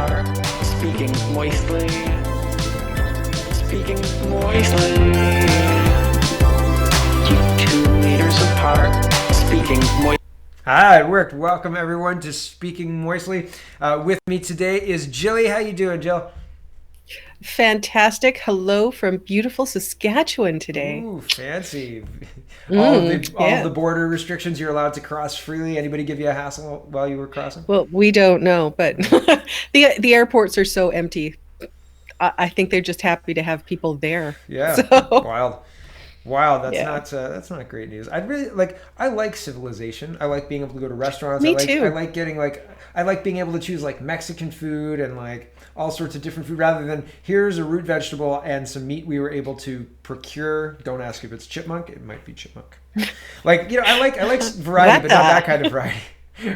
apart, speaking moistly, speaking moistly. Keep 2 meters apart, speaking moistly. Ah, it worked. Welcome everyone to Speaking Moistly. With me today is Jilly. How you doing, Jill? Fantastic. Hello from beautiful Saskatchewan today. Ooh, fancy. All of the Yeah. border restrictions, you're allowed to cross freely. Anybody give you a hassle while you were crossing? Well, we don't know, but the airports are so empty. I think they're just happy to have people there. Yeah, So, wild. Wow, yeah. that's not great news. I like civilization. I like being able to go to restaurants. Me I too. like getting I like being able to choose like Mexican food and like all sorts of different food rather than here's a root vegetable and some meat we were able to procure. Don't ask if it's chipmunk. It might be chipmunk. I like variety, What but not that the? kind of variety.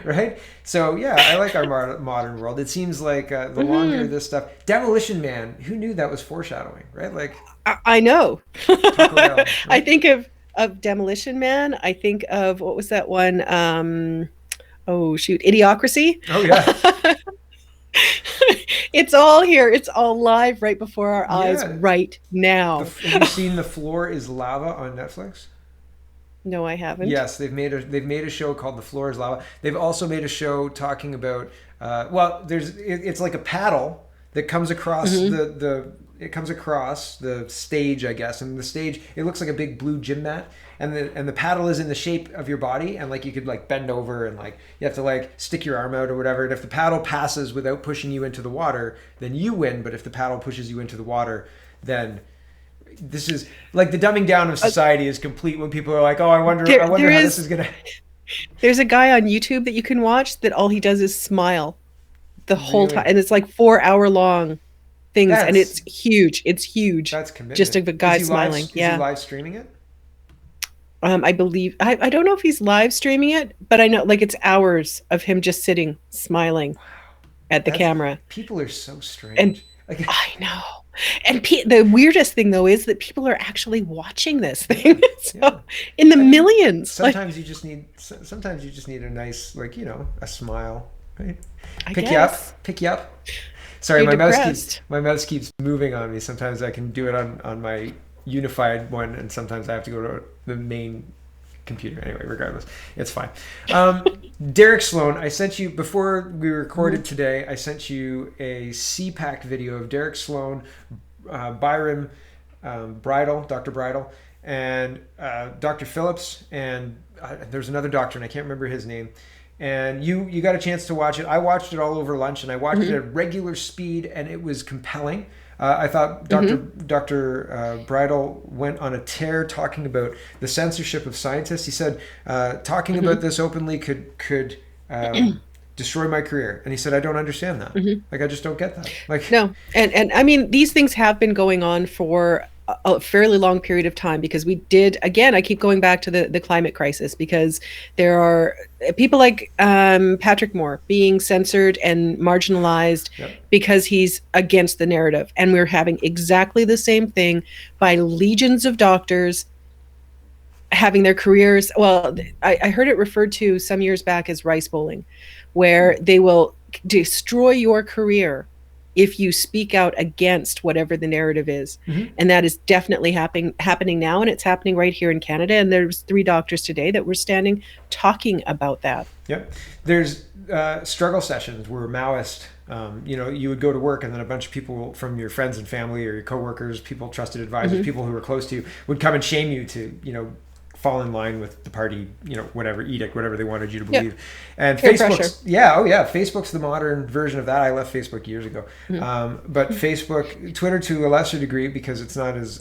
Right? So yeah, I like our modern world. It seems like the longer this stuff, Demolition Man. Who knew that was foreshadowing? Right? Like I know. Taco Bell. I Right? think of Demolition Man. I think of what was that one? Oh shoot, Idiocracy. Oh yeah. It's all here. It's all live right before our eyes Yeah. right now. Have you seen The Floor is Lava on Netflix? No, I haven't. Yes, they've made a show called The Floor is Lava. They've also made a show talking about it's like a paddle that comes across the stage, I guess, and the stage it looks like a big blue gym mat, and the paddle is in the shape of your body, and like you could like bend over and like you have to like stick your arm out or whatever, and if the paddle passes without pushing you into the water, then you win, but if the paddle pushes you into the water, then this is like the dumbing down of society is complete when people are like, "Oh, I wonder There how this is is gonna." there's a guy on YouTube that you can watch that all he does is smile the whole time, Really, and it's like 4 hour long things, and that's it's huge. It's huge. that's Just commitment. of a guy smiling. Is he Yeah. live streaming it? I believe I don't know if he's live streaming it, but I know like it's hours of him just sitting smiling at the That's camera. people are so And strange. Like, I know. And the weirdest thing though is that people are actually watching this thing. yeah. So in the I mean, millions. Like sometimes you just need a nice like a smile, right? I guess Pick you up. Sorry, you're depressed. my mouse keeps moving on me. Sometimes I can do it on my unified one, and sometimes I have to go to the main computer. Anyway, regardless, it's fine. Um, Derek Sloan, I sent you before we recorded today. I sent you a CPAC video of Derek Sloan, Byron Bridle, Dr. Bridle, and Dr. Phillips, and there's another doctor, and I can't remember his name. And you got a chance to watch it. I watched it all over lunch, and I watched it at regular speed, and it was compelling. I thought Dr. Bridle went on a tear talking about the censorship of scientists. He said talking about this openly could destroy my career, and he said I don't understand that. Like I just don't get that. Like No, and I mean these things have been going on for a fairly long period of time because we did again. I keep going back to the climate crisis because there are people like Patrick Moore being censored and marginalized yep, because he's against the narrative, and we're having exactly the same thing by legions of doctors having their careers. Well, I heard it referred to some years back as rice bowling, where they will destroy your career if you speak out against whatever the narrative is. And that is definitely happening now, and it's happening right here in Canada. And there's 3 doctors today that were standing talking about that. yep. There's struggle sessions where Maoist. You would go to work, and then a bunch of people from your friends and family or your coworkers, people, trusted advisors, people who were close to you, would come and shame you to, fall in line with the party, whatever edict, whatever they wanted you to Yep. believe. And Peer pressure. Facebook's the modern version of that. I left Facebook years ago, but Twitter to a lesser degree because it's not as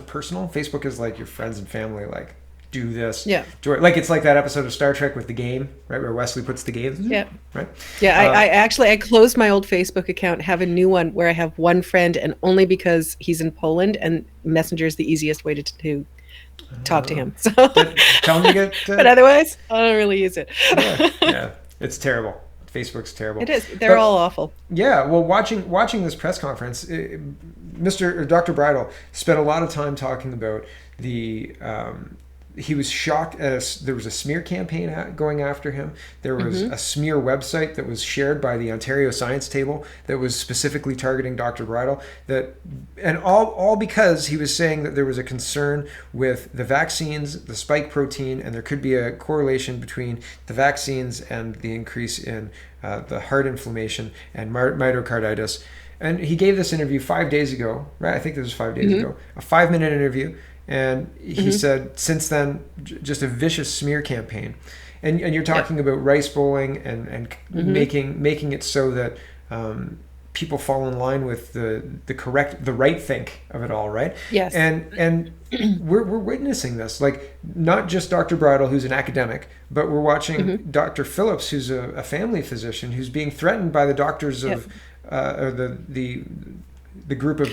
personal. Facebook is like your friends and family, like do this, Yeah. like it's like that episode of Star Trek with the game, right, where Wesley puts the game, Yeah. right. Yeah, I closed my old Facebook account, have a new one where I have one friend, and only because he's in Poland, and Messenger is the easiest way to talk to him. So, But tell them to get. but otherwise, I don't really use it. Yeah, it's terrible. Facebook's terrible. It is. They're But, all awful. Yeah, well, watching this press conference, Dr. Bridle spent a lot of time talking about the he was shocked. There was a smear campaign going after him. There was a smear website that was shared by the Ontario Science Table that was specifically targeting Dr. Bridle. And all because he was saying that there was a concern with the vaccines, the spike protein, and there could be a correlation between the vaccines and the increase in the heart inflammation and myocarditis. And he gave this interview 5 days ago, right? I think this was 5 days ago, a 5-minute interview. And he said, since then, just a vicious smear campaign. And you're talking about rice bowling and making it so that people fall in line with the right think of it all, right? Yes. And we're witnessing this, like not just Dr. Bridle, who's an academic, but we're watching Dr. Phillips, who's a family physician, who's being threatened by the doctors of or the group of.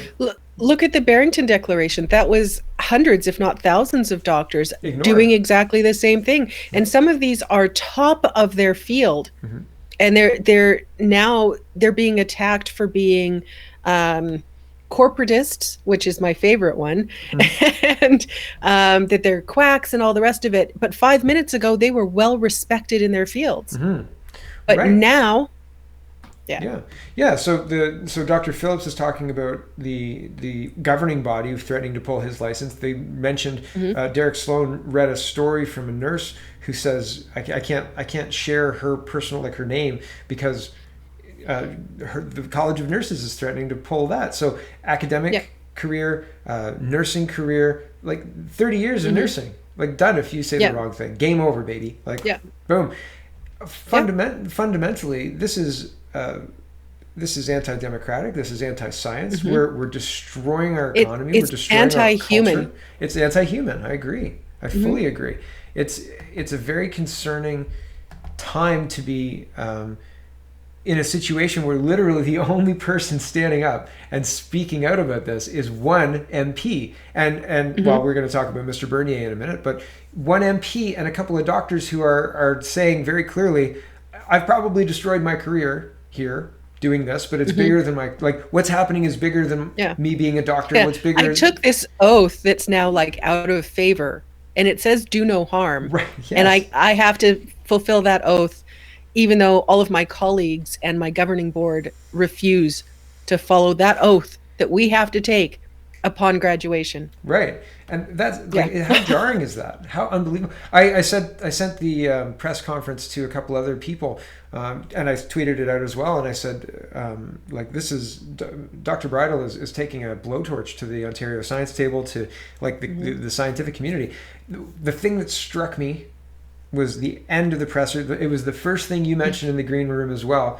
Look at the Barrington Declaration. That was hundreds, if not thousands, of doctors doing exactly the same thing. And some of these are top of their field, and they're being attacked for being corporatists, which is my favorite one, and that they're quacks and all the rest of it. But 5 minutes ago, they were well respected in their fields. But now. Yeah. So Dr. Phillips is talking about the governing body threatening to pull his license. They mentioned Derek Sloan read a story from a nurse who says I can't share her personal, like her name, because the College of Nurses is threatening to pull that. So academic career, nursing career, like 30 years of nursing, like done if you say the wrong thing. Game over, baby. Like boom. Fundamentally, this is anti-democratic. This is anti-science. We're destroying our economy. We're destroying anti-human. our culture. It's anti-human. I agree. I fully agree. It's a very concerning time to be in a situation where literally the only person standing up and speaking out about this is one MP. And well, we're going to talk about Mr. Bernier in a minute, but one MP and a couple of doctors who are saying very clearly, I've probably destroyed my career here doing this, but it's bigger than what's happening is bigger than me being a doctor. What's bigger? I took this oath that's now like out of favor, and it says do no harm. Right. Yes. And I have to fulfill that oath, even though all of my colleagues and my governing board refuse to follow that oath that we have to take upon graduation. Right. And that's how jarring is that? How unbelievable. I sent the press conference to a couple other people, and I tweeted it out as well. And I said, this is Dr. Bridle is taking a blowtorch to the Ontario Science Table, to the scientific community. The thing that struck me was the end of the presser. It was the first thing you mentioned in the green room as well.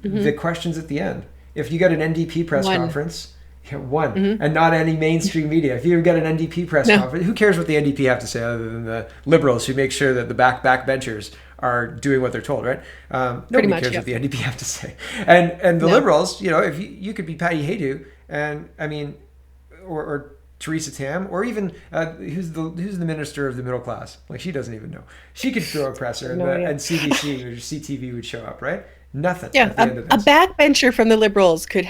The questions at the end. If you got an NDP press conference, and not any mainstream media. If you've got an NDP press conference, who cares what the NDP have to say other than the Liberals who make sure that the backbenchers are doing what they're told, right? Nobody cares what the NDP have to say. And the Liberals, if you could be Patty Haydu, and I mean, or Theresa Tam, or even who's the minister of the middle class? Like, she doesn't even know. She could throw a presser, and CBC or CTV would show up, right? Nothing. Yeah, a backbencher from the Liberals could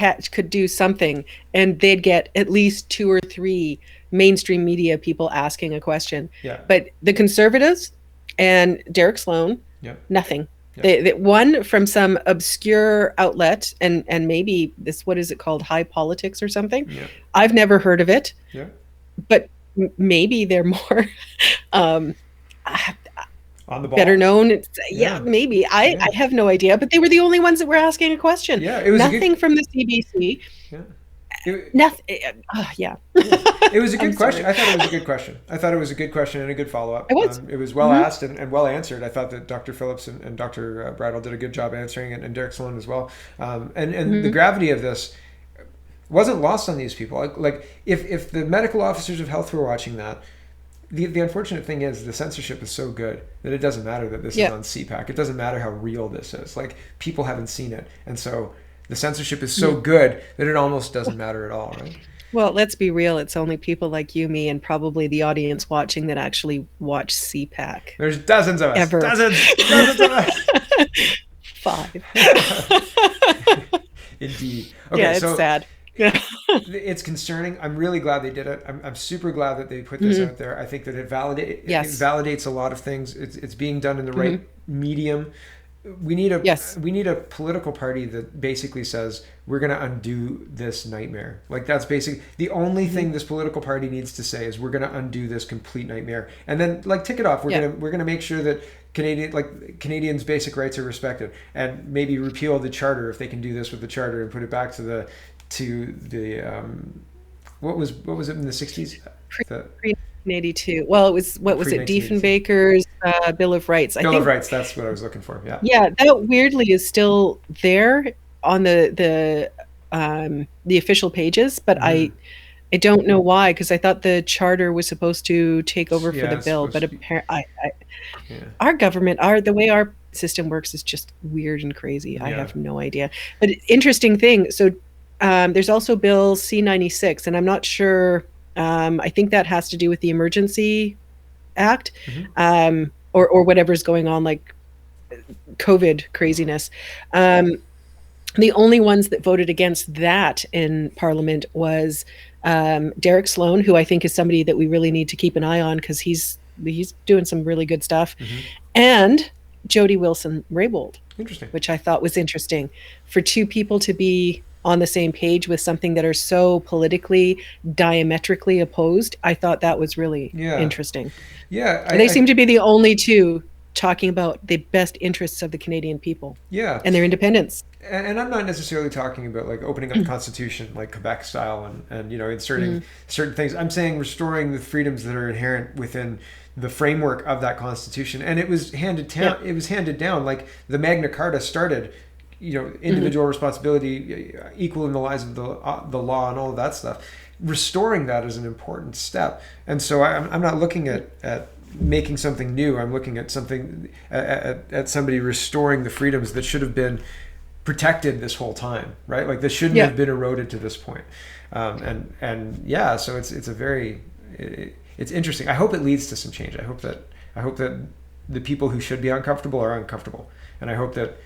do something, and they'd get at least 2 or 3 mainstream media people asking a question. Yeah. But the Conservatives and Derek Sloan, nothing. Yeah. They one from some obscure outlet, and maybe this, what is it called, High Politics or something? Yeah. I've never heard of it. Yeah. But maybe they're more on the ball. Better known. Maybe. I have no idea, but they were the only ones that were asking a question. Yeah, it was nothing from the CBC. Nothing. It was a good question. I thought it was a good question. I thought it was a good question and a good follow-up. It was well asked and well answered. I thought that Dr. Phillips and Dr. Bridle did a good job answering it, and Derek Sloan as well. And the gravity of this wasn't lost on these people. Like, if the medical officers of health were watching that, the unfortunate thing is the censorship is so good that it doesn't matter that this is on CPAC. It doesn't matter how real this is. Like, people haven't seen it. And so the censorship is so good that it almost doesn't matter at all, right? Well, let's be real. It's only people like you, me, and probably the audience watching that actually watch CPAC. There's dozens of us. Ever. Dozens of us. 5. Indeed. Okay, yeah, it's sad. Yeah. It's concerning. I'm really glad they did it. I'm super glad that they put this out there. I think that it Yes. validates a lot of things. It's being done in the right Hmm. medium. We need a Yes. we need a political party that basically says we're going to undo this nightmare. Like that's basically the only thing this political party needs to say is we're going to undo this complete nightmare, and then like tick it off. Yeah. We're gonna make sure that Canadians' basic rights are respected, and maybe repeal the charter if they can do this with the charter and put it back to the what was it in the 60s? The Pre 1982. Well, it was, what was pre it? 1982 Diefenbaker's Bill of Rights. I Bill of think, Rights. That's what I was looking for. Yeah. yeah, that weirdly is still there on the official pages, but Mhm. I don't know why, because I thought the charter was supposed to take over for Yeah, the it's bill, supposed but to be. apparently Yeah. our government, the way our system works is just weird and crazy. I Yeah. have no idea. But interesting thing. So there's also Bill C-96, and I'm not sure. I think that has to do with the Emergency Act, Mhm. or whatever's going on, like COVID craziness. The only ones that voted against that in Parliament was Derek Sloan, who I think is somebody that we really need to keep an eye on, because he's doing some really good stuff, Mhm. and Jody Wilson-Raybould, Interesting. which I thought was interesting. For two people to be on the same page with something that are so politically diametrically opposed, I thought that was really Yeah. interesting. Yeah. They seem to be the only two talking about the best interests of the Canadian people Yeah. and their independence. And I'm not necessarily talking about like opening up the Constitution like Quebec style and inserting certain things. I'm saying restoring the freedoms that are inherent within the framework of that Constitution. And it was handed down. Yeah. It was handed down like the Magna Carta started. Individual responsibility, equal in the eyes of the law, and all of that stuff. Restoring that is an important step. And so I'm not looking at making something new. I'm looking at something at somebody restoring the freedoms that should have been protected this whole time, right? Like this shouldn't Yeah. have been eroded to this point. And yeah, so it's a very it's interesting. I hope it leads to some change. I hope that the people who should be uncomfortable are uncomfortable, and I hope that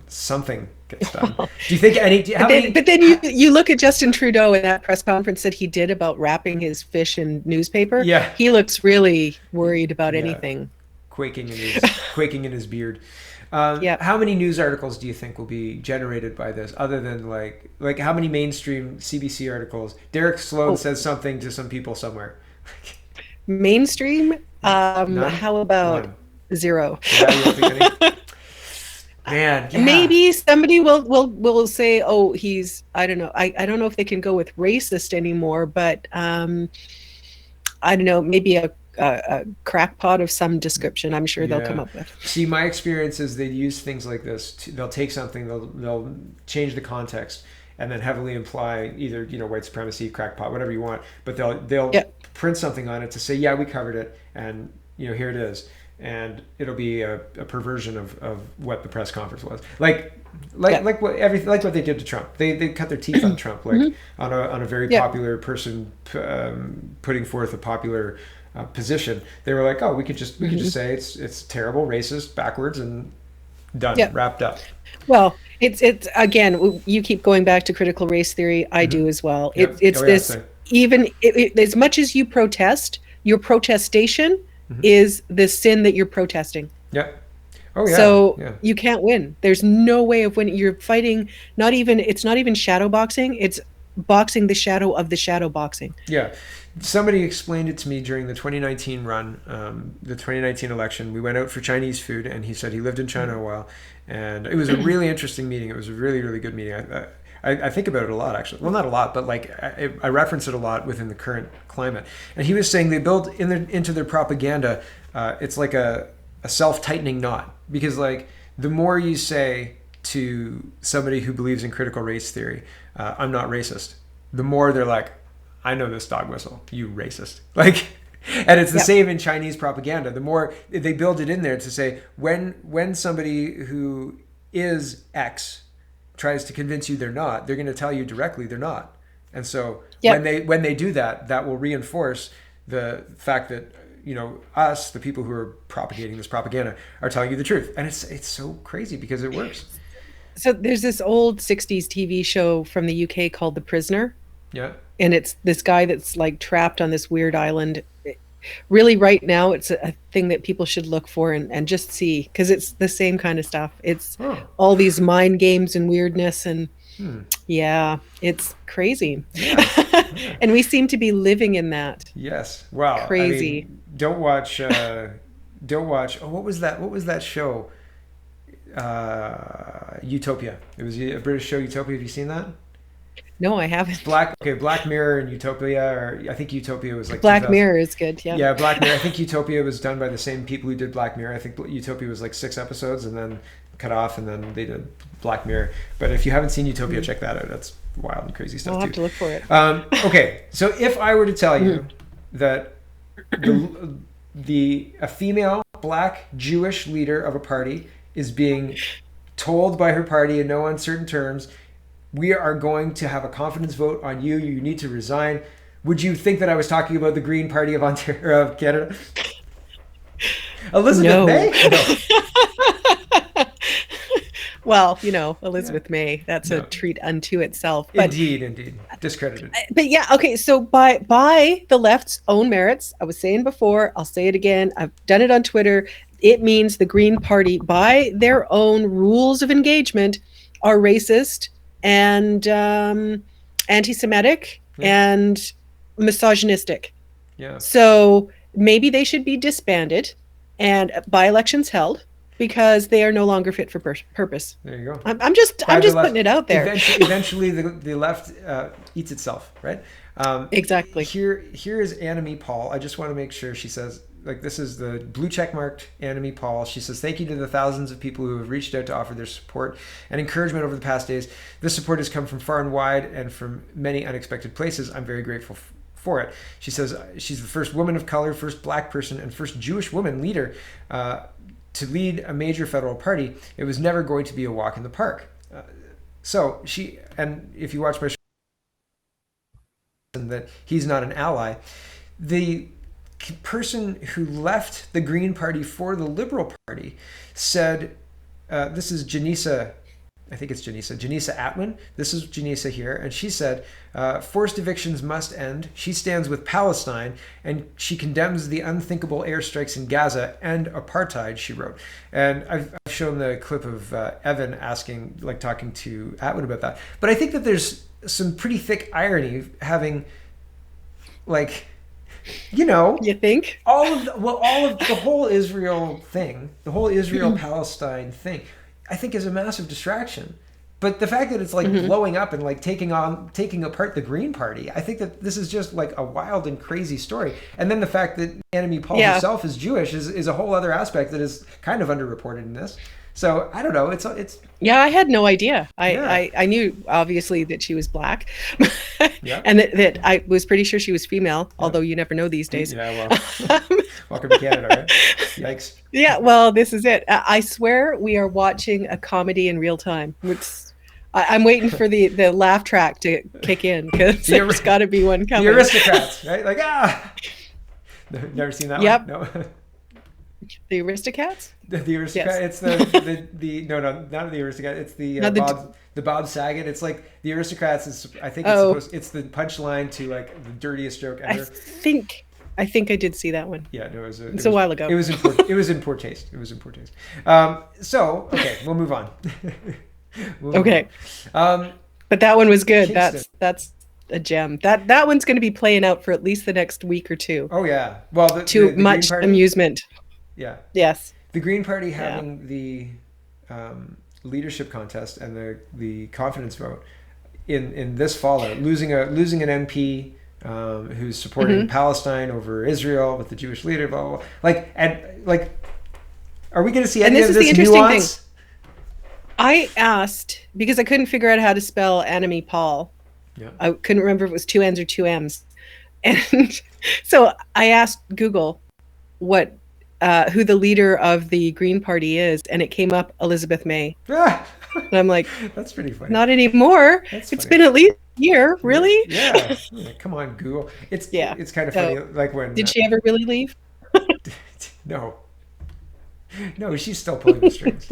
something gets done. Do you think But then you look at Justin Trudeau in that press conference that he did about wrapping his fish in newspaper. Yeah. He looks really worried about Yeah. anything. quaking in his beard? Yeah. How many news articles do you think will be generated by this, other than like how many mainstream CBC articles? Derek Sloan says something to some people somewhere. Mainstream? None? How about None. 0? Yeah, you don't think any? Man, yeah. Maybe somebody will say, "Oh, he's." I don't know. I don't know if they can go with racist anymore, but I don't know. Maybe a crackpot of some description. I'm sure they'll come up with. See, my experience is they use things like this. They'll take something, they'll change the context, and then heavily imply either white supremacy, crackpot, whatever you want. But they'll Yeah. print something on it to say, yeah, we covered it, and here it is, and it'll be a perversion of what the press conference was. Like what they did to Trump. They cut their teeth on Trump, like on a very popular person putting forth a popular position. They were like, oh, we could just say it's terrible, racist, backwards, and done, wrapped up. Well, it's again. You keep going back to critical race theory. I do as well. Yep. It's this. Same. Even as much as you protest, your protestation is the sin that you're protesting. Yep. Oh yeah. So you can't win. There's no way of winning. You're fighting. It's not even shadow boxing. It's boxing the shadow of the shadow boxing. Yeah. Somebody explained it to me during the 2019 run, the 2019 election. We went out for Chinese food, and he said he lived in China a while, and it was a really interesting meeting. It was a really, really good meeting. I think about it a lot, actually. Well, not a lot, but like I reference it a lot within the current climate. And he was saying they build into their propaganda. It's like a self-tightening knot, because like the more you say to somebody who believes in critical race theory, I'm not racist, the more they're like, I know this dog whistle, you racist. Like, and it's the same in Chinese propaganda. The more they build it in there to say, when somebody who is X tries to convince you they're not, they're going to tell you directly they're not. And so when they do that, that will reinforce the fact that us, the people who are propagating this propaganda, are telling you the truth. And it's so crazy because it works. So there's this old 60s TV show from the UK called The Prisoner, Yeah. and it's this guy that's like trapped on this weird island. Really, right now, it's a thing that people should look for and just see, because it's the same kind of stuff. It's Oh. all these mind games and weirdness, and Hmm. yeah, it's crazy. Yeah. Yeah. And we seem to be living in that. Yes. Wow. Crazy. Don't watch. Don't watch. Oh, what was that? What was that show? Utopia. It was a British show, Utopia. Have you seen that? No, I haven't. Black Mirror and Utopia, or I think Utopia was like Black 2000. Mirror is good. Yeah. Yeah, Black Mirror. I think Utopia was done by the same people who did Black Mirror. I think Utopia was like 6 episodes and then cut off, and then they did Black Mirror. But if you haven't seen Utopia, check that out. That's wild and crazy stuff I'll too. have to look for it. Okay, so if I were to tell you that a female black Jewish leader of a party is being told by her party in no uncertain terms, we are going to have a confidence vote on you. You need to resign. Would you think that I was talking about the Green Party of Ontario, of Canada? Elizabeth No. May? No. Well, Elizabeth May, that's No. a treat unto itself. But Indeed. Discredited. yeah, okay, so by the left's own merits, I was saying before, I'll say it again, I've done it on Twitter, it means the Green Party, by their own rules of engagement, are racist and anti-Semitic and misogynistic. Yeah. So maybe they should be disbanded and by-elections held, because they are no longer fit for purpose. There you go. I'm just putting it out there. Eventually the left eats itself, right? Exactly. Here is Annemie Paul. I just want to make sure. She says, like, this is the blue check marked Annemie Paul. She says, thank you to the thousands of people who have reached out to offer their support and encouragement over the past days. This support has come from far and wide and from many unexpected places. I'm very grateful for it. She says she's the first woman of color, first black person, and first Jewish woman leader to lead a major federal party. It was never going to be a walk in the park. So she, and if you watch my show, that he's not an ally, the person who left the Green Party for the Liberal Party said, this is Janissa, I think it's Janissa Atwin. This is Janissa here. And she said, forced evictions must end. She stands with Palestine, and she condemns the unthinkable airstrikes in Gaza and apartheid, she wrote. And I've shown the clip of Evan talking to Atwin about that. But I think that there's some pretty thick irony having, You think? all of the whole Israel thing, the whole Israel-Palestine thing, I think is a massive distraction. But the fact that it's blowing up and taking apart the Green Party, I think that this is just like a wild and crazy story. And then the fact that Annemie Paul herself is Jewish is a whole other aspect that is kind of underreported in this. So I don't know. It's Yeah, I had no idea. I knew obviously that she was black, and that I was pretty sure she was female. Although you never know these days. Yeah, well, welcome to Canada, right? Yikes. Yeah, well, this is it. I swear we are watching a comedy in real time. I'm waiting for the laugh track to kick in, because there's got to be one coming. The Aristocrats, right? Never seen that Yep. one? No. The Aristocats? The Aristocrat. Yes. It's the no, not the Aristocrat. It's the Bob Saget. It's like the Aristocrats is, I think it's the punchline to the dirtiest joke ever. I think I did see that one. Yeah, no, it's a while ago. It was in poor taste. So okay, we'll move on. Okay. But that one was good. Kingston. That's a gem. That one's going to be playing out for at least the next week or two. Oh yeah. Well, to much amusement. Yeah. Yes. The Green Party having the leadership contest and the confidence vote in this fallout, losing an MP who's supporting Palestine over Israel with the Jewish leader, blah blah blah. Are we going to see any of this nuance? Thing. I asked, because I couldn't figure out how to spell Annemie Paul. Yeah. I couldn't remember if it was 2 N's or 2 M's. And so I asked Google who the leader of the Green Party is, and it came up Elizabeth May. And I'm like, that's pretty funny. Not anymore. It's been at least a year, really? Yeah. Come on, Google. It's kind of funny. When did she ever really leave? No, she's still pulling the strings.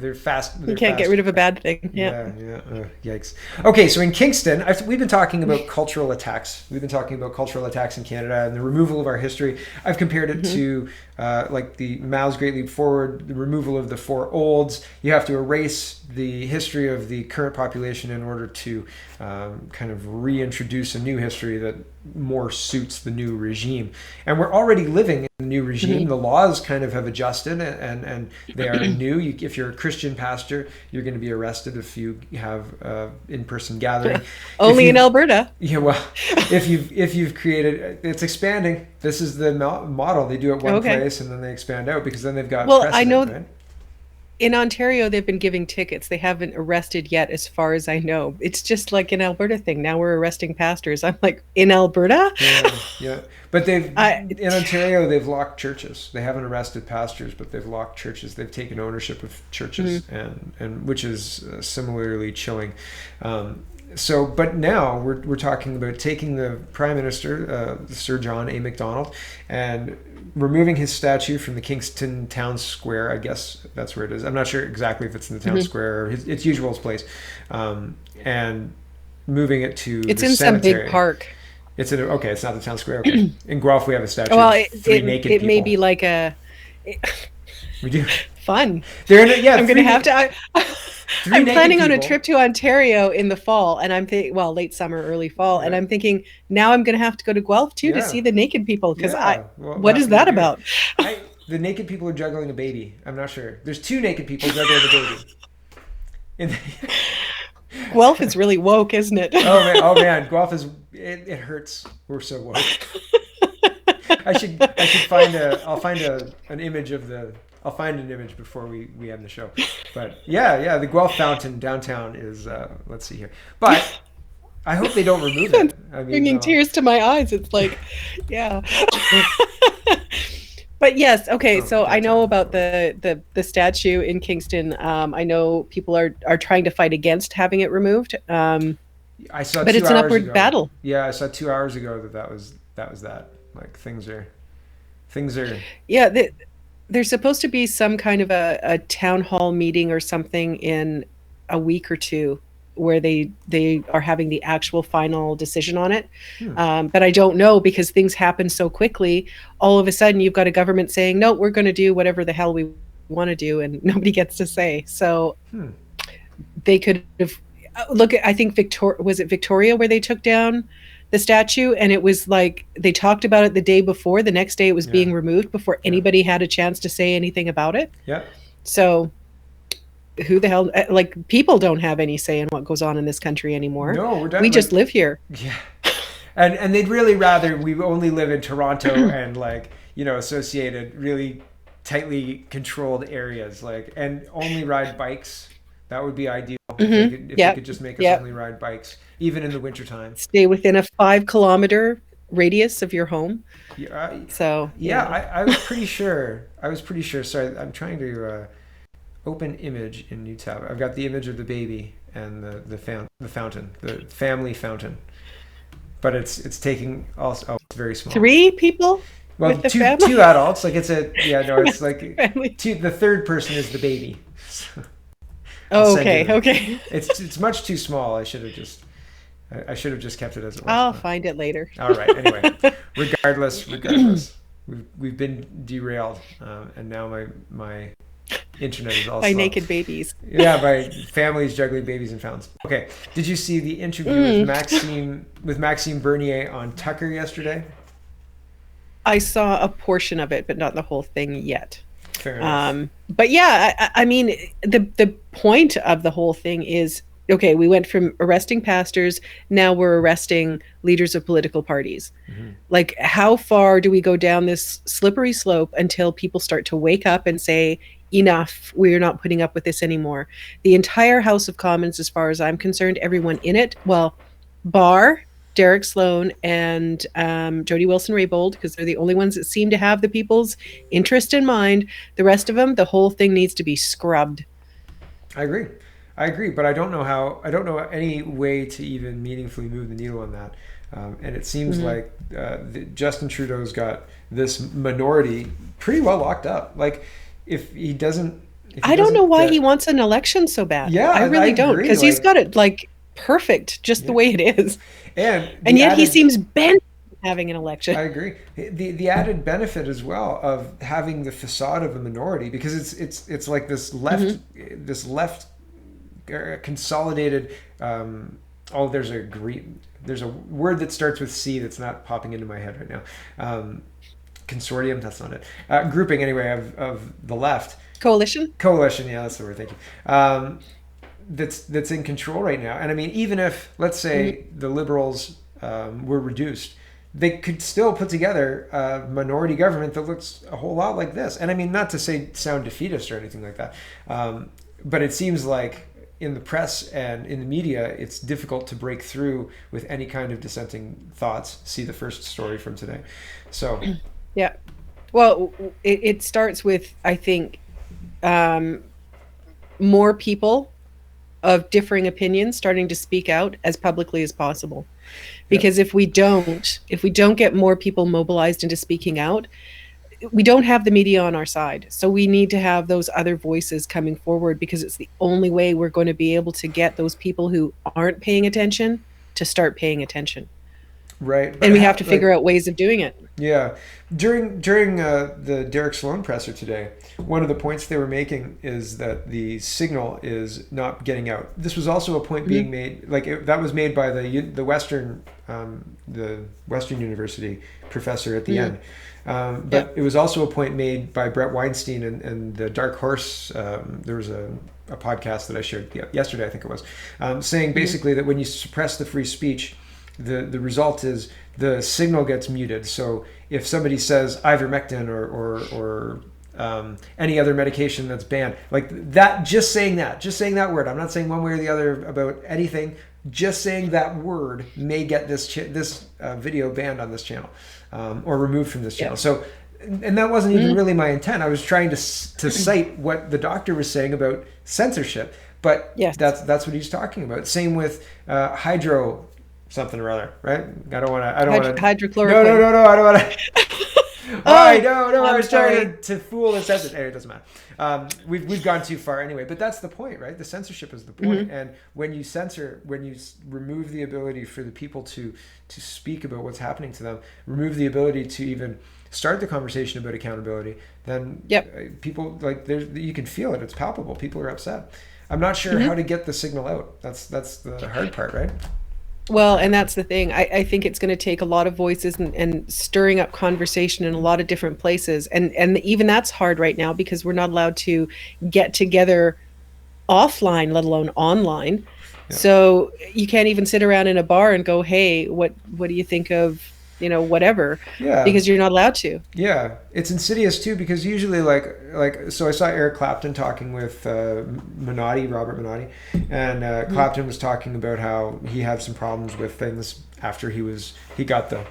They're fast. You can't get rid of a bad thing. Yeah. Yikes. Okay, so in Kingston, we've been talking about cultural attacks. We've been talking about cultural attacks in Canada and the removal of our history. I've compared it to like the Mao's Great Leap Forward, the removal of the four olds. You have to erase the history of the current population in order to kind of reintroduce a new history that more suits the new regime. And we're already living in the new regime. The laws kind of have adjusted, and they are new. If you're a Christian pastor, you're going to be arrested if you have in-person gathering. Only in Alberta. Yeah, well, if you've created, it's expanding. This is the model. They do it one place and then they expand out because then they've got precedent, I know. right? In Ontario, they've been giving tickets. They haven't arrested yet, as far as I know. It's just like an Alberta thing. Now we're arresting pastors. I'm like, in Alberta? Yeah. But in Ontario, they've locked churches. They haven't arrested pastors, but they've locked churches. They've taken ownership of churches, and which is similarly chilling. But now we're talking about taking the Prime Minister, Sir John A. Macdonald, and removing his statue from the Kingston Town Square. I guess that's where it is. I'm not sure exactly if it's in the town square or its usual place, and moving it to it's the in cemetery. some big park. It's it's not the town square. Okay. In Guelph, we have a statue. Well, of three naked people. It may be like a. We do. Fun. They're in I'm going to have to. I'm planning on a people. trip to Ontario in the fall, and I'm thinking, late summer, early fall, and I'm thinking now I'm going to have to go to Guelph too to see the naked people because what is that about? The naked people are juggling a baby. I'm not sure. There's two naked people juggling a baby. Guelph is really woke, isn't it? Oh man, Guelph is. It hurts. We're so woke. I should find an image of the. I'll find an image before we end the show. But yeah, the Guelph Fountain downtown is, let's see here. But I hope they don't remove it. I mean, bringing tears to my eyes. It's like, yeah. But yes, okay. So I know about the statue in Kingston. I know people are trying to fight against having it removed. I saw, but it's an upward battle. Yeah, I saw 2 hours ago that was that. Like things are. Yeah. There's supposed to be some kind of a town hall meeting or something in a week or two where they are having the actual final decision on it. But I don't know because things happen so quickly. All of a sudden, you've got a government saying, no, we're going to do whatever the hell we want to do, and nobody gets to say. So they could have... I think Victoria where they took down the statue, and it was like they talked about it the day before. The next day it was being removed before anybody had a chance to say anything about it. Yeah. So who the hell, like, people don't have any say in what goes on in this country anymore. No, we're done. We just live here. Yeah. And they'd really rather we only live in Toronto and associated really tightly controlled areas, and only ride bikes. That would be ideal. If they could just make us only ride bikes, even in the wintertime. Stay within a 5-kilometer radius of your home. Yeah. I was pretty sure. Sorry, I'm trying to open image in new tab. I've got the image of the baby and the fountain, the family fountain. But it's taking also. Oh, it's very small. 3 people. Well, with two adults. Like it's the third person is the baby. Oh, okay. It's much too small. I should have just kept it as it was. I'll find it later. All right. Anyway, regardless, we've been derailed, and now my internet is also by naked babies. Yeah, by families juggling babies and fountains. Okay. Did you see the interview with Maxime Bernier on Tucker yesterday? I saw a portion of it, but not the whole thing yet. Fair enough. But yeah, I mean, the point of the whole thing is, okay, we went from arresting pastors, now we're arresting leaders of political parties. Like, how far do we go down this slippery slope until people start to wake up and say, enough, we're not putting up with this anymore? The entire House of Commons, as far as I'm concerned, everyone in it, bar Derek Sloan and Jody Wilson-Raybould, because they're the only ones that seem to have the people's interest in mind. The rest of them, the whole thing needs to be scrubbed. I agree, but I don't know any way to even meaningfully move the needle on that. And it seems like Justin Trudeau's got this minority pretty well locked up. Like, if he doesn't if he I don't know doesn't why he get, wants an election so bad. yeah, I and I really don't, agree. because he's Like, got it like perfect, just the yeah, way it is. and And the yet he added, seems bent on having an election. I agree. The added benefit as well of having the facade of a minority, because it's like Hmm. this left consolidated. Oh, there's a word that starts with C that's not popping into my head right now. Consortium. That's not it. Grouping anyway of the left. Coalition? Coalition. Yeah, that's the word. Thank you. That's in control right now. And I mean, even if, let's Hmm. say, the liberals were reduced, they could still put together a minority government that looks a whole lot like this. And I mean, not to say sound defeatist or anything like that, but it seems like in the press and in the media, it's difficult to break through with any kind of dissenting thoughts. See the first story from today. So, Yeah. Well, it starts with, I think, um, more people of differing opinions starting to speak out as publicly as possible. yeah, Because if we don't get more people mobilized into speaking out, we don't have the media on our side. So we need to have those other voices coming forward, because it's the only way we're going to be able to get those people who aren't paying attention to start paying attention. right. And But we have to like, figure out ways of doing it. yeah, during the Derek Sloan presser today, one of the points they were making is that the signal is not getting out. This was also a point Hmm. being made, like that was made by the Western University professor at the Hmm. end. Yeah. But it was also a point made by Brett Weinstein and the Dark Horse. There was a podcast that I shared yesterday, I think it was, saying Hmm. basically that when you suppress the free speech, the result is the signal gets muted. So if somebody says ivermectin or any other medication that's banned, like that, just saying that word, I'm not saying one way or the other about anything, just saying that word may get this video banned on this channel, or removed from this Yeah. channel. So, and that wasn't even Hmm. really my intent. I was trying to cite what the doctor was saying about censorship, but Yes. that's what he's talking about. Same with hydro something or other, right? I don't want to. No, no, Hydrochloroquine. no, no. I don't want to. Why? Oh, No, no. I I'm was trying sorry. to fool the censorship. Anyway, it doesn't matter. We've gone too far anyway. But that's the point, right? The censorship is the point. Hmm. And when you censor, when you remove the ability for the people to speak about what's happening to them, remove the ability to even start the conversation about accountability, then Yep. people like you can feel it. It's palpable. People are upset. I'm not sure Hmm. how to get the signal out. That's the hard part, right? Well, and that's the thing. I think it's going to take a lot of voices and stirring up conversation in a lot of different places. And even that's hard right now, because we're not allowed to get together offline, let alone online. Yeah. So you can't even sit around in a bar and go, "Hey, what do you think of, whatever?" Yeah. Because you're not allowed to. Yeah, it's insidious too, because usually like so I saw Eric Clapton talking with Robert Minotti, and Mhm. Clapton was talking about how he had some problems with things after he got the,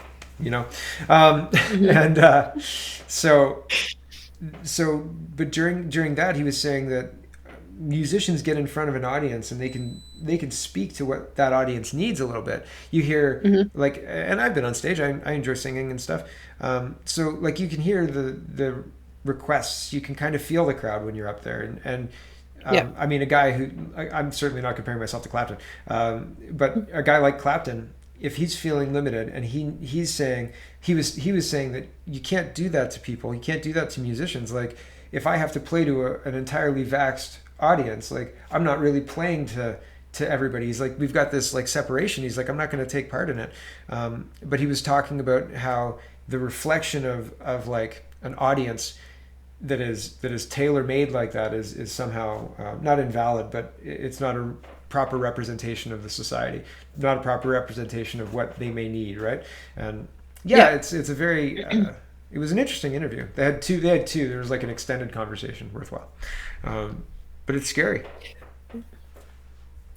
you know, Mhm. and so but during that he was saying that musicians get in front of an audience and they can speak to what that audience needs a little bit. You hear, Mhm. like, and I've been on stage. I enjoy singing and stuff. So like you can hear the requests. You can kind of feel the crowd when you're up there. And Yeah. I mean, a guy who I'm certainly not comparing myself to Clapton, but a guy like Clapton, if he's feeling limited and he's saying he was saying that you can't do that to people. You can't do that to musicians. Like if I have to play to an entirely vaxxed audience, like I'm not really playing to everybody. He's like, we've got this like separation. He's like, I'm not going to take part in it. But he was talking about how the reflection of like an audience that is tailor made like that is somehow not invalid, but it's not a proper representation of the society, not a proper representation of what they may need, right? And yeah, Yeah. it's a very it was an interesting interview. They had two. There was like an extended conversation, worthwhile, but it's scary.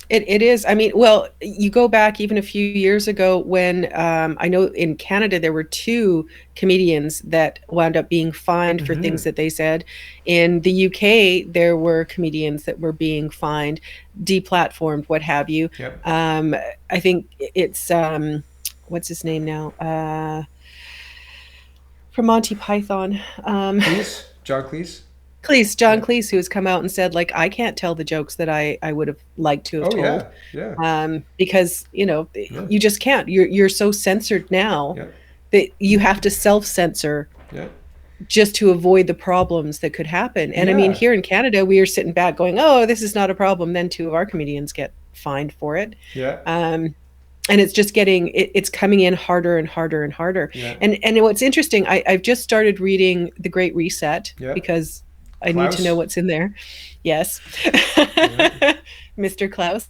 It is. I mean, well, you go back even a few years ago when I know in Canada there were two comedians that wound up being fined for Hmm. things that they said. In the UK, there were comedians that were being fined, deplatformed, what have you. Yep. Um, I think it's what's his name now? From Monty Python. Cleese, John Cleese. John Yeah. Cleese, who has come out and said, like, I can't tell the jokes that I would have liked to have Oh told, yeah. Yeah. because Yeah. you just can't. You're so censored now Yeah. that you have to self censor Yeah. just to avoid the problems that could happen. And I mean, Yeah. here in Canada, we are sitting back going, "Oh, this is not a problem." Then two of our comedians get fined for it. Yeah. Um, and it's just it's coming in harder and harder and harder. Yeah. And what's interesting, I've just started reading The Great Reset Yeah. because I need to know Klaus. what's in there. Yes. Yeah. Mr. Klaus.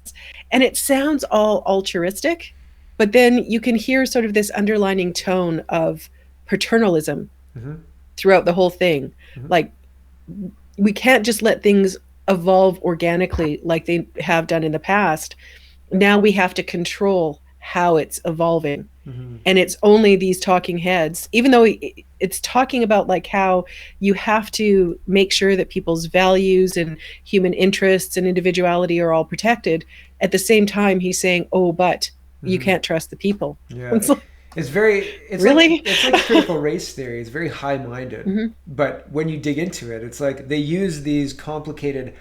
And it sounds all altruistic, but then you can hear sort of this underlining tone of paternalism Hmm. throughout the whole thing. Hmm. Like, we can't just let things evolve organically like they have done in the past. Now we have to control how it's evolving. Hmm. And it's only these talking heads, even though it's talking about like how you have to make sure that people's values and human interests and individuality are all protected. At the same time, he's saying, oh, but you Hmm. can't trust the people. Yeah. It's like, It's very, really? it's like critical race theory. It's very high-minded, Hmm. but when you dig into it, it's like they use these complicated,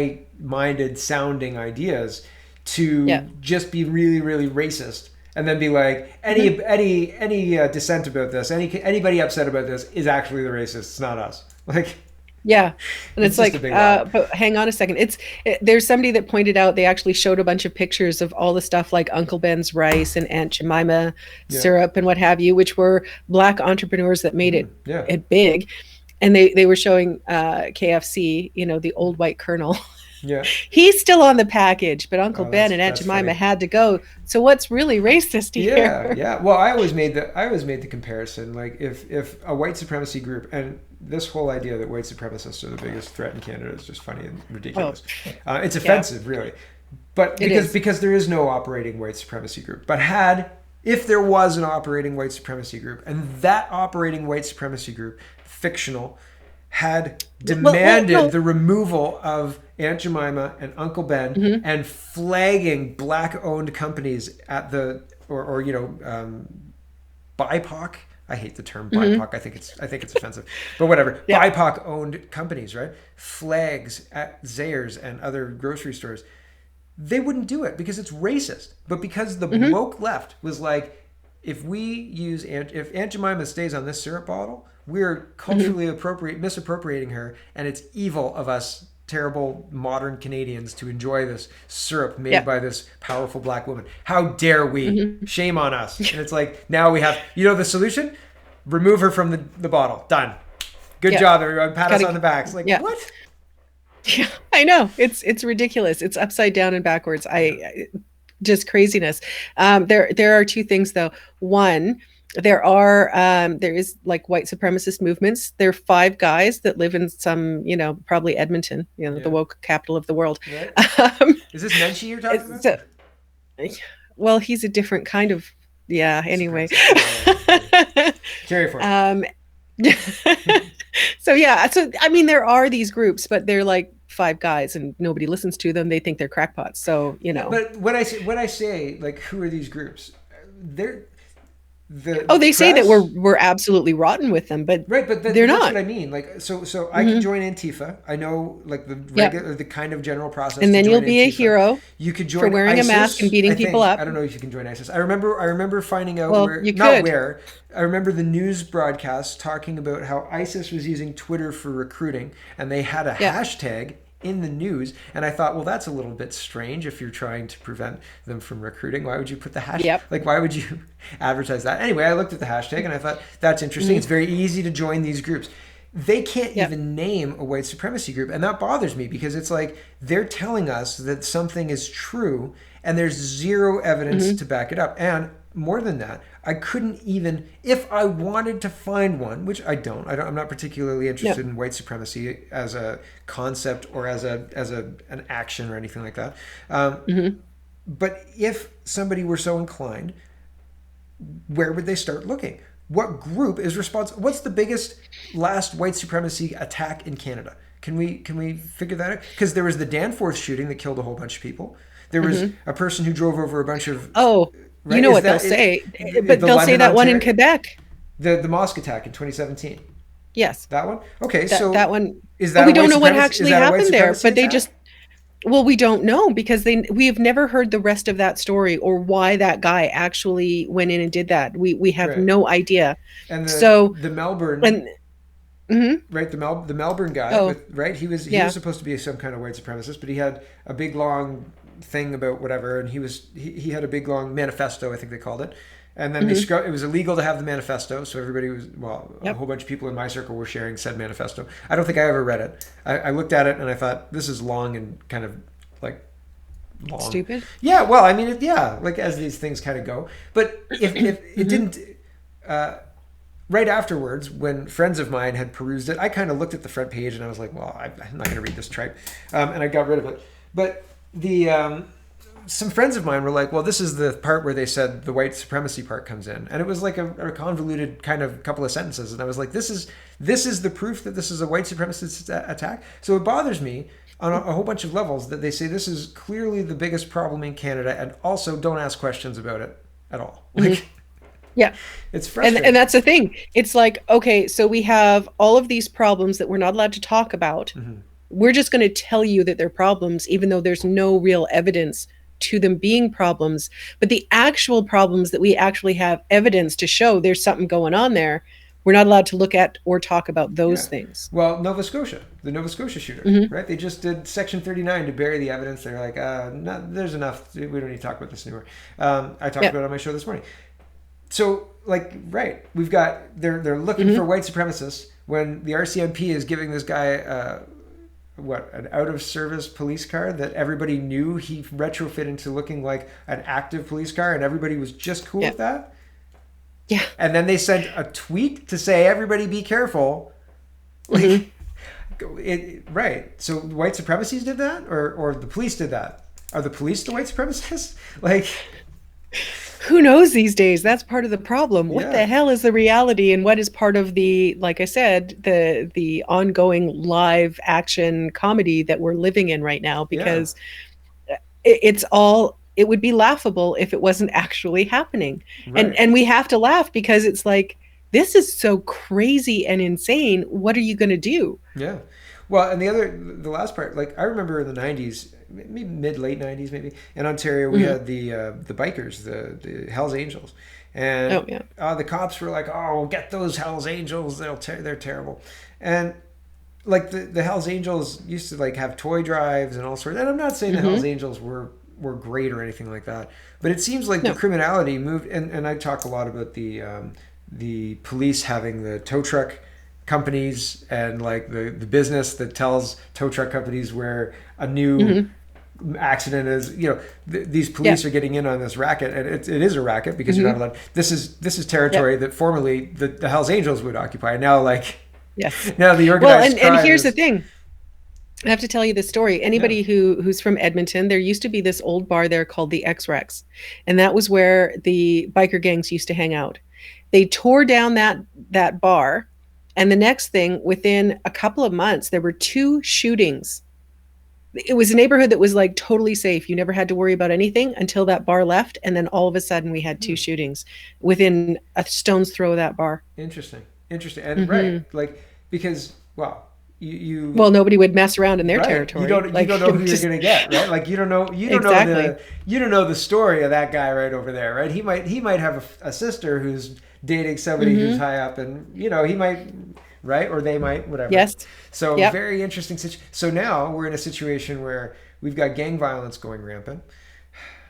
high-minded sounding ideas Yeah. to just be really, really racist, and then be like, Hmm. any dissent about this, anybody upset about this is actually the racists, not us. Like, Yeah. And it's it's just a like, big lie. but hang on a second. There's somebody that pointed out, they actually showed a bunch of pictures of all the stuff like Uncle Ben's rice and Aunt Jemima Yeah. syrup and what have you, which were Black entrepreneurs that made Yeah. it big. And they were showing KFC, the old white Colonel. Yeah. He's still on the package, but Uncle Oh, Ben and Aunt that's Jemima funny. had to go. So what's really racist Yeah, here? yeah. Well, I always made the comparison. Like, if a white supremacy group, and this whole idea that white supremacists are the biggest threat in Canada is just funny and ridiculous. It's offensive, really. But It because is. because there is no operating white supremacy group. But if there was an operating white supremacy group, and that operating white supremacy group, fictional, had demanded no. the removal of Aunt Jemima and Uncle Ben, Mhm. and flagging black-owned companies at or BIPOC. I hate the term BIPOC. I think it's offensive, but whatever. Yeah. BIPOC-owned companies, right? Flags at Zayre's and other grocery stores. They wouldn't do it because it's racist. But because the woke left was like, if Aunt Jemima stays on this syrup bottle, we're culturally misappropriating her, and it's evil of us terrible modern Canadians to enjoy this syrup made Yeah. by this powerful black woman. How dare we? Shame on us. And it's like, now we have, the solution? Remove her from the bottle. Done. Good Yeah. job, everyone. Pat us Gotta- on the backs. Like, yeah. what? Yeah, I know. It's ridiculous. It's upside down and backwards. Just craziness. There are two things though. One, there is like white supremacist movements. There are 5 guys that live in some, probably Edmonton, Yeah. the woke capital of the world. Right? Um, Is this Menchie you're talking about? so, well, he's a different kind of, yeah. Anyway. Carry forward. So yeah, so I mean, there are these groups, but they're like 5 guys, and nobody listens to them. They think they're crackpots. So But when I say like, who are these groups? They're they say that press- we're absolutely rotten with them, but right, but they're that's not. what I mean. Like, so I can join Antifa. I know, like, the Yep. regular, the kind of general process. And then to you'll join be a Antifa. hero You could join for wearing ISIS, a mask and beating I think. people up. I don't know if you can join ISIS. I remember finding out Well, where, you not could. where. I remember the news broadcast talking about how ISIS was using Twitter for recruiting, and they had a Yeah. hashtag in the news, and I thought, well, that's a little bit strange. If you're trying to prevent them from recruiting, why would you put the hashtag? Yep. Like, why would you advertise that? Anyway, I looked at the hashtag and I thought, that's interesting. It's very easy to join these groups. They can't Yep. even name a white supremacy group, and that bothers me because it's like they're telling us that something is true and there's zero evidence to back it up. And more than that, I couldn't even, if I wanted to find one, which I'm not particularly interested in white supremacy as a concept or as an action or anything like that. But if somebody were so inclined, where would they start looking? What group is responsible? What's the biggest last white supremacy attack in Canada? Can we figure that out? Because there was the Danforth shooting that killed a whole bunch of people. There was a person who drove over a bunch of. Oh, Right? you know Is what they'll that- say, the but they'll say London, that one in Ontario- Quebec. the mosque attack in 2017. Yes, That one? Okay, that so one. Is But that we a don't white know what supremacy? Is actually that a white happened there. supremacy But they attack? just, well, we don't know because we have never heard the rest of that story or why that guy actually went in and did that. We have Right. no idea. And So, the Melbourne, and mhm. right, the Melbourne guy Oh, with, right, he was yeah. supposed to be some kind of white supremacist, but he had a big long thing about whatever, and he had a big long manifesto, I think they called it. And then Mhm. it was illegal to have the manifesto, so everybody was, well, a Yep. whole bunch of people in my circle were sharing said manifesto. I don't think I ever read it. I looked at it and I thought, this is long and kind of like long. Stupid. Yeah, well, I mean, yeah, like as these things kind of go. But if it didn't, right afterwards, when friends of mine had perused it, I kind of looked at the front page and I was like, well, I'm not going to read this tripe, and I got rid of it. But some friends of mine were like, well, this is the part where they said the white supremacy part comes in, and it was like a convoluted kind of couple of sentences, and I was like, this is the proof that this is a white supremacist attack. So it bothers me on a whole bunch of levels that they say this is clearly the biggest problem in Canada, and also don't ask questions about it at all. Like, Yeah. it's frustrating. And that's the thing. It's like, okay, so we have all of these problems that we're not allowed to talk about. We're just going to tell you that they're problems, even though there's no real evidence to them being problems. But the actual problems that we actually have evidence to show there's something going on there, we're not allowed to look at or talk about those things. Well, Nova Scotia, the Nova Scotia shooter, right? They just did Section 39 to bury the evidence. They're like, no, there's enough. We don't need to talk about this anymore. I talked about it on my show this morning. So, like, right, we've got, they're looking for white supremacists when the RCMP is giving this guy, an out-of-service police car that everybody knew he retrofit into looking like an active police car, and everybody was just cool with that. Yeah. And then they sent a tweet to say, everybody be careful. Like, right. So white supremacists did that? Or the police did that? Are the police the white supremacists? Like, who knows these days? That's part of the problem. What the hell is the reality, and what is part of the, like I said, the ongoing live action comedy that we're living in right now? Because it would be laughable if it wasn't actually happening. Right. And we have to laugh because it's like, this is so crazy and insane. What are you going to do? Yeah. Well, and the last part, like, I remember in the 90s, maybe late 90s, maybe, in Ontario, we had the bikers, the Hells Angels. And the cops were like, oh, get those Hells Angels. They're terrible. And, like, the Hells Angels used to, like, have toy drives and all sorts. And I'm not saying the Hells Angels were great or anything like that. But it seems like the criminality moved, and I talk a lot about the police having the tow truck companies and like the business that tells tow truck companies where a new accident is, these police are getting in on this racket, and it is a racket because you're not allowed. This is territory that formerly the Hells Angels would occupy. Now, like, now the organized crime and here's the thing. I have to tell you this story. Anybody who's from Edmonton, there used to be this old bar there called the X-Rex, and that was where the biker gangs used to hang out. They tore down that bar, and the next thing, within a couple of months, there were 2 shootings. It was a neighborhood that was like totally safe. You never had to worry about anything until that bar left, and then all of a sudden we had 2 shootings within a stone's throw of that bar. Interesting. And right, like, because you nobody would mess around in their territory. You don't know who you're going to get, right? Like, you don't know the story of that guy right over there, right? He might have a sister who's dating somebody who's high up, and he might, right? Or they might, whatever. Yes. So very interesting situation. So now we're in a situation where we've got gang violence going rampant.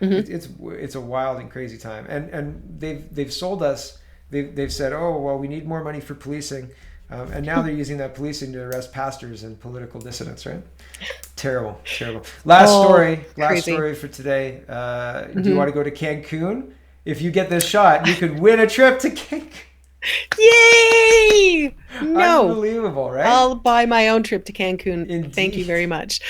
It's a wild and crazy time, and they've sold us. They've said, oh well, we need more money for policing. And now they're using that policing to arrest pastors and political dissidents, right? Terrible. Last story for today. Do you want to go to Cancun? If you get this shot, you could win a trip to Cancun. Yay! No. Unbelievable, right? I'll buy my own trip to Cancun. Indeed. Thank you very much.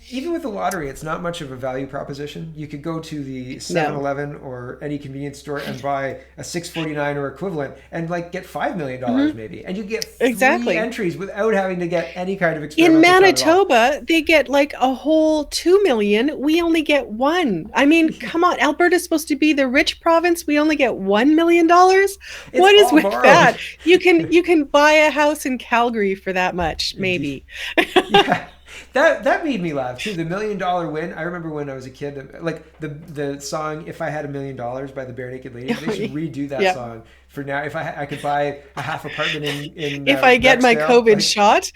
even with the lottery, it's not much of a value proposition. You could go to the 7-Eleven or any convenience store and buy a 649 or equivalent and like get $5 million maybe. And you get three entries without having to get any kind of experimental In Manitoba, they get like a whole 2 million. We only get one. I mean, come on. Alberta's supposed to be the rich province. We only get $1 million. What is with that? You can buy a house in Calgary for that much, maybe. Yeah. That made me laugh too. The $1 Million Win. I remember when I was a kid, like the song "If I Had $1 Million" by the Bare Naked Ladies. They should redo that song for now. If I could buy a half apartment in if I get my COVID shot,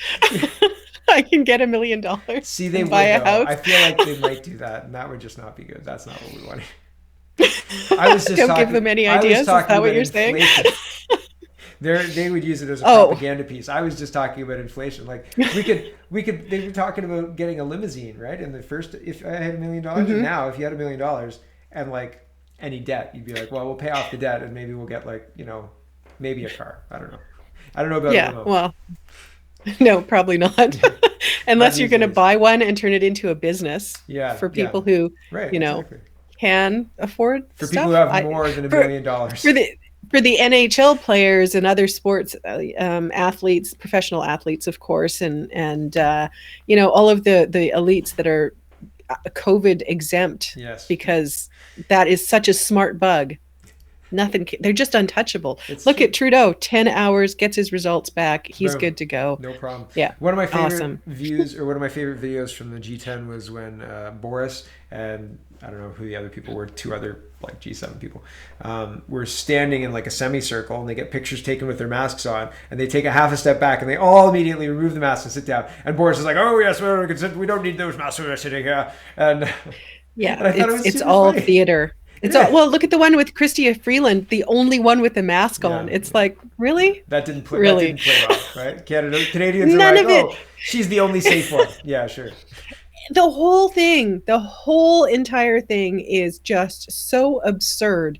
I can get $1 million. See, they buy a house. I feel like they might do that, and that would just not be good. That's not what we want. I was just don't give them any ideas. Is that what you're saying? They would use it as a propaganda piece. I was just talking about inflation. Like we could. They were talking about getting a limousine, right? And the first, if I had $1 million, and now if you had $1 million and like any debt, you'd be like, well, we'll pay off the debt and maybe we'll get like maybe a car. I don't know about a limo. Well, no, probably not. Unless you're going to buy one and turn it into a business. For people who can afford for people who have more than $1 million. For the NHL players and other sports athletes, professional athletes, of course, and all of the elites that are COVID exempt, because that is such a smart bug. They're just untouchable. Look at Trudeau, 10 hours, gets his results back. He's good to go. No problem. Yeah. One of my favorite views, or one of my favorite videos from the G10 was when Boris and I don't know who the other people were, two other like G7 people, were standing in like a semicircle, and they get pictures taken with their masks on, and they take a half a step back, and they all immediately remove the masks and sit down. And Boris is like, "Oh yes, we don't need those masks. We're sitting here." And it's all funny. Theater. It's well, look at the one with Chrystia Freeland, the only one with a mask on. It's like, really? That didn't play well, right? Canadians None are like, of it. She's the only safe one. Yeah, sure. The whole entire thing is just so absurd.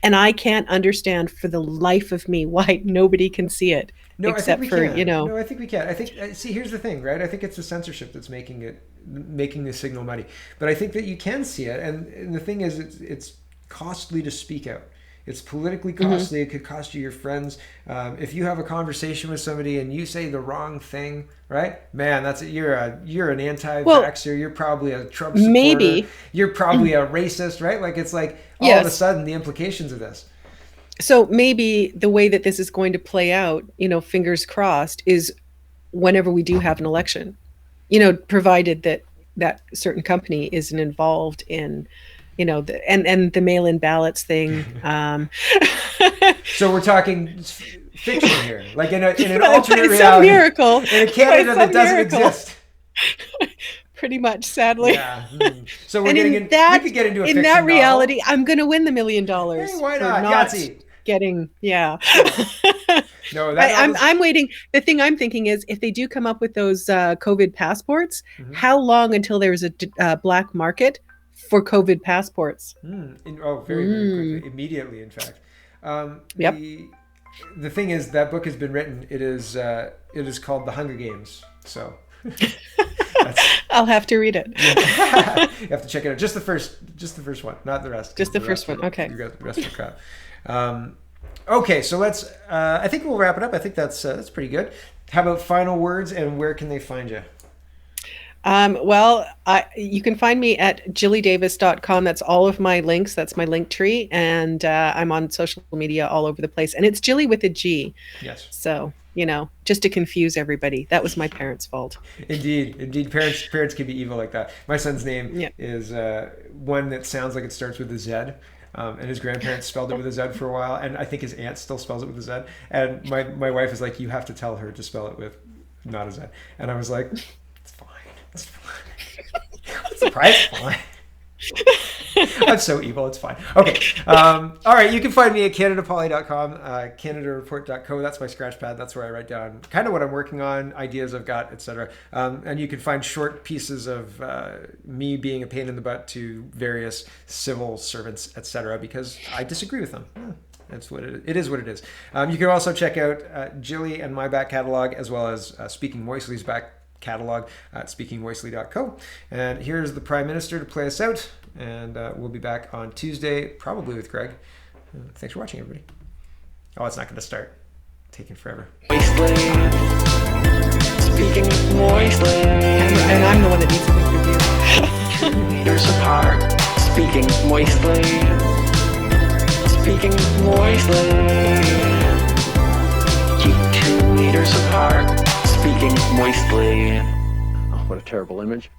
And I can't understand for the life of me why nobody can see it. No, I think we can. No, I think we can. I think, see, here's the thing, right? I think it's the censorship that's making the signal muddy. But I think that you can see it. And the thing is, it's costly to speak out. It's politically costly. It could cost you your friends. If you have a conversation with somebody and you say the wrong thing, right? Man, you're an anti-vaxxer. You're probably a Trump supporter. Maybe. You're probably a racist, right? Like, it's like all of a sudden the implications of this. So maybe the way that this is going to play out, fingers crossed, is whenever we do have an election, provided that certain company isn't involved in, and the mail-in ballots thing. So we're talking fiction here, like in an alternate reality, miracle in a Canada that doesn't exist. Pretty much, sadly. Yeah. So we're getting we could get into a fiction in that reality, novel. I'm going to win the $1 million. Hey, why not? Yahtzee. Getting No, I'm waiting. The thing I'm thinking is, if they do come up with those COVID passports, how long until there's a black market for COVID passports? Very, very quickly, immediately, in fact. The thing is, that book has been written. It is called The Hunger Games. So I'll have to read it. You have to check it out. Just the first one, not the rest. Just the first one. Okay. You got the rest of the crap. Okay, so let's. I think we'll wrap it up. I think that's pretty good. How about final words, and where can they find you? Well, you can find me at jillydavis.com. That's all of my links. That's my link tree. And I'm on social media all over the place. And it's Jilly with a G. Yes. So, just to confuse everybody. That was my parents' fault. Indeed. Parents can be evil like that. My son's name is one that sounds like it starts with a Z. And his grandparents spelled it with a Z for a while. And I think his aunt still spells it with a Z. And my wife is like, you have to tell her to spell it with not a Z. And I was like, it's fine. What's the price? Fine. I'm so evil. It's fine. Okay. All right. You can find me at CanadaPoly.com, CanadaReport.co. That's my scratch pad. That's where I write down kind of what I'm working on, ideas I've got, etc. And you can find short pieces of me being a pain in the butt to various civil servants, etc. because I disagree with them. That's what it is. It is what it is. You can also check out Jilly and my back catalog, as well as Speaking Moistly's back catalog at speakingmoistly.co. And here's the Prime Minister to play us out. And we'll be back on Tuesday, probably with Greg. Thanks for watching, everybody. Oh, it's not going to start. Taking forever. Moistly. Speaking moistly. And I'm the one that needs to make review. 2 meters apart. Speaking moistly. Speaking moistly. Keep 2 meters apart. Speaking moistly. Oh, what a terrible image.